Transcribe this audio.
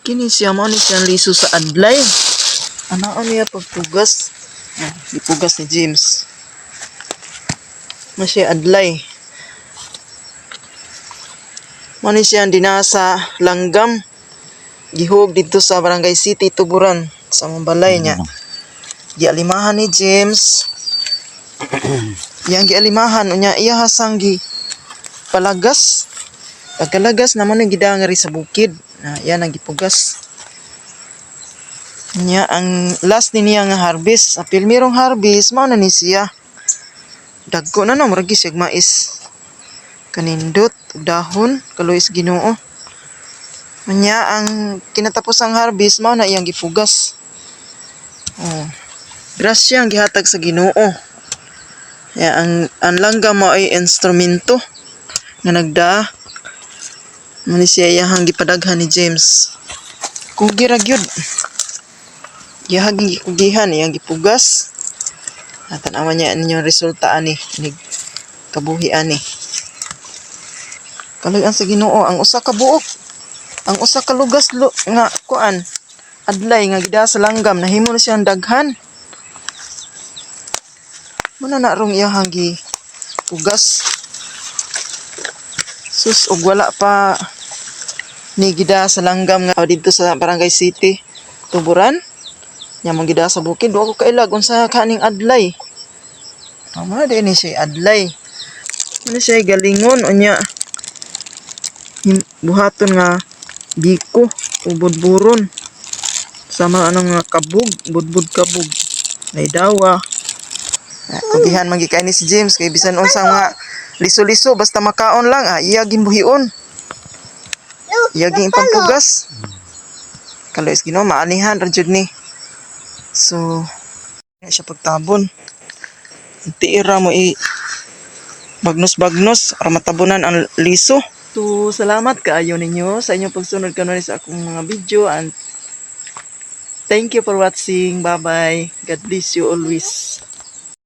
Kini siya mo ni siyang liso sa adlay. Anaan niya pagpugas. Ipugas ni James. Masya adlay. Mo ni siyang dinasa langgam. Gihug dito sa Barangay City, Tuburan. Sa mambalay niya. Gialimahan ni James. Yang gialimahan unya iya hasang gi palagas. Pagkalagas naman ang gidangari sa bukid. Yan ang gipugas. Nya ang last ni niya nga harvest. Apil mirong harvest mao na ni siya. Dagko na no murag siya mais. Kanindot dahon kaluis Ginoo. Nya ang kinatapos ang harvest mao na iyang gipugas. Grasya ang gihatag sa Ginoo. Ya ang langgam mo ay instrumento nga nagda. Muni siya iyang gipadaghan ni James. Kugi ra gyud. Iyang gikugihan iyang gipugas. At tanawan niya ninyong resulta ani kabuhi ani. Kaloy sa Ginoo ang usa ka buok. Ang usa ka lugas nga kuan adlay nga gida sa langgam nahimo na siyang daghan. Muna na rong iyang gipugas. Sus og wala pa ni gida sa langgam nga dito sa Barangay City, Tuburan. Nya man gida sa bukid wa ko kailag unsa kaning adlay. Amo na din siya adlay. Ano siya galingon unya buhaton nga biko ubod-buron sama anong nga kabug, budbud kabug. May dawa. Kugihan man gikay ni si James kay bisan unsa nga liso-liso basta makaon lang iya gimbuhion. Iya ging pampugas. Kalois Ginoo maanihan ra jud ni. So siya pagtabon. Tiira mo bagnos-bagnos para matabunan ang liso. So salamat kaayo ninyo sa inyong pagsunod kanon sa akong mga video and thank you for watching. Bye bye. God bless you always.